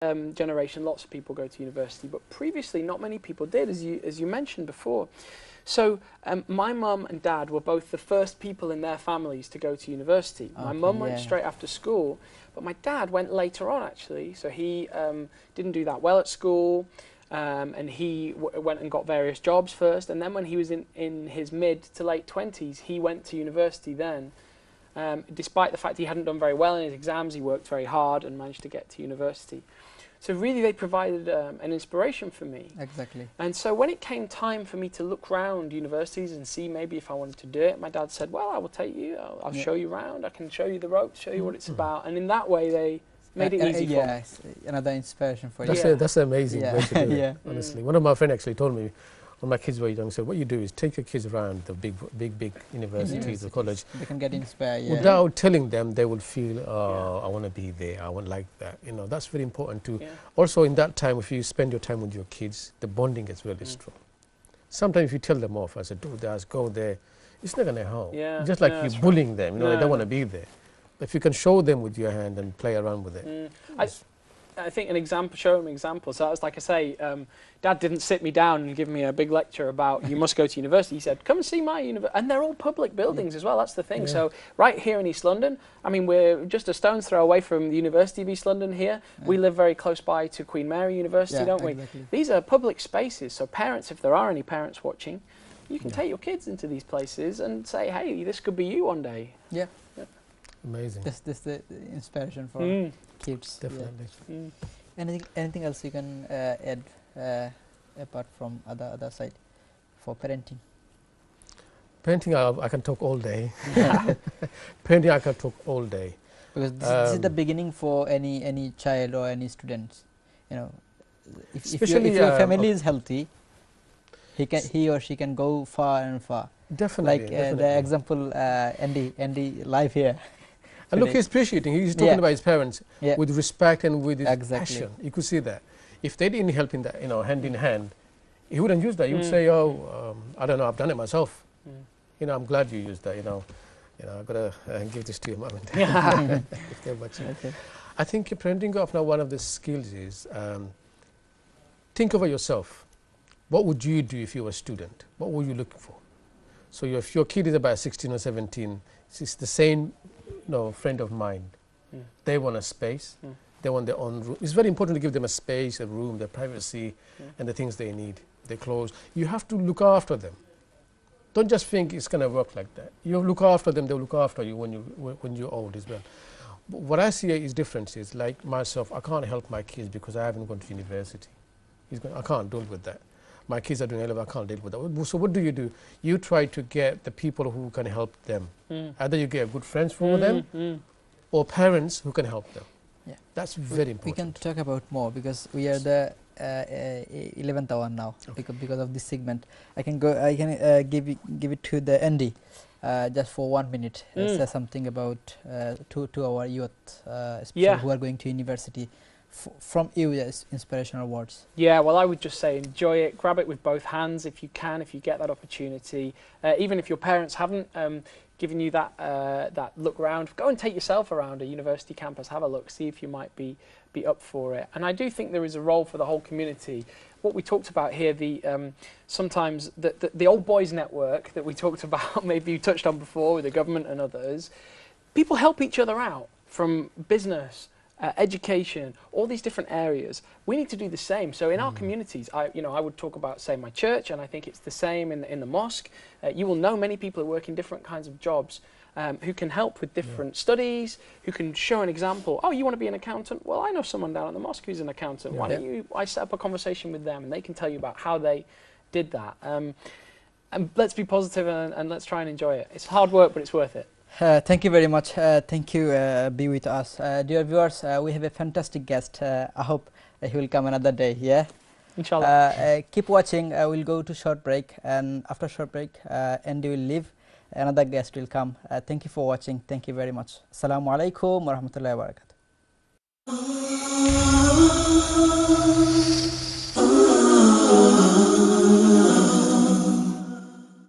generation, lots of people go to university, but previously not many people did, as you mentioned before. So my mum and dad were both the first people in their families to go to university. My mum went straight after school, but my dad went later on actually. So he didn't do that well at school, and he went and got various jobs first, and then when he was in his mid to late 20s, he went to university then. Despite the fact he hadn't done very well in his exams, he worked very hard and managed to get to university. So really they provided an inspiration for me. Exactly. And so when it came time for me to look around universities and see maybe if I wanted to do it, my dad said, well, I will take you, I'll show you around, I can show you the ropes, show you what it's about. And in my way they made it easy for me. Another inspiration for you. That's an amazing way to do it, honestly. One of my friends actually told me, when my kids were young, said, what you do is take your kids around the big universities or college. They can get inspired, Without telling them, they will feel, I want to be there, I want like that. You know, that's very important too. Also in that time, if you spend your time with your kids, the bonding is really strong. Sometimes if you tell them off, I said, do this, go there, it's not going to help. Just like you're bullying them, you know, they don't want to be there. But if you can show them with your hand and play around with it. I think an example, show them examples. So that was like I say, Dad didn't sit me down and give me a big lecture about you must go to university. He said, come and see my university. And they're all public buildings as well, that's the thing. So right here in East London, I mean, we're just a stone's throw away from the University of East London here. We live very close by to Queen Mary University, don't we? These are public spaces, so parents, if there are any parents watching, you can take your kids into these places and say, hey, this could be you one day. Amazing. This the inspiration for kids. Definitely. Anything else you can add apart from other side for parenting? Parenting, I can talk all day. Parenting, I can talk all day. Because this is the beginning for any child or any student. You know, if your family is healthy, he or she can go far and far. Definitely. Like the example Andy live here. And look, he's appreciating. He's talking about his parents with respect and with his Exactly. passion. You could see that. If they didn't help in that, you know, hand in hand, he wouldn't use that. He would say, "Oh, I don't know. I've done it myself. You know, I'm glad you used that. You know, I've got to give this to your mom and dad if they're watching." I think parenting of now one of the skills is think over yourself. What would you do if you were a student? What were you looking for? So if your kid is about 16 or 17, it's the same, friend of mine. They want a space. They want their own room. It's very important to give them a space, a room, their privacy, and the things they need, their clothes. You have to look after them. Don't just think it's going to work like that. You look after them, they'll look after you when you're old as well. But what I see is differences. Like myself, I can't help my kids because I haven't gone to university. I can't deal with that. My kids are doing A-level, I can't deal with that. So what do? You try to get the people who can help them. Either you get good friends for them or parents who can help them. Yeah. That's very important. We can talk about more because we are the 11th hour now because of this segment. I can give it to the Andy just for 1 minute. Say something about to our youth, especially who are going to university. From you, inspirational words. Yeah, well, I would just say enjoy it, grab it with both hands if you can, if you get that opportunity. Even if your parents haven't given you that look around, go and take yourself around a university campus, have a look, see if you might be up for it. And I do think there is a role for the whole community. What we talked about here, sometimes the old boys network that we talked about, maybe you touched on before with the government and others, people help each other out from business, education, all these different areas. We need to do the same. So in our communities, I would talk about, say, my church, and I think it's the same in the mosque. You will know many people who work in different kinds of jobs who can help with different studies, who can show an example. Oh, you want to be an accountant? Well, I know someone down at the mosque who's an accountant. Why don't I set up a conversation with them and they can tell you about how they did that. And let's be positive and let's try and enjoy it. It's hard work, but it's worth it. Thank you very much. Thank you. Be with us. Dear viewers, we have a fantastic guest. I hope he will come another day. Yeah? Inshallah. Keep watching. We'll go to short break. And after short break, Andy will leave. Another guest will come. Thank you for watching. Thank you very much. Assalamu alaikum wa rahmatullahi wa barakatuh.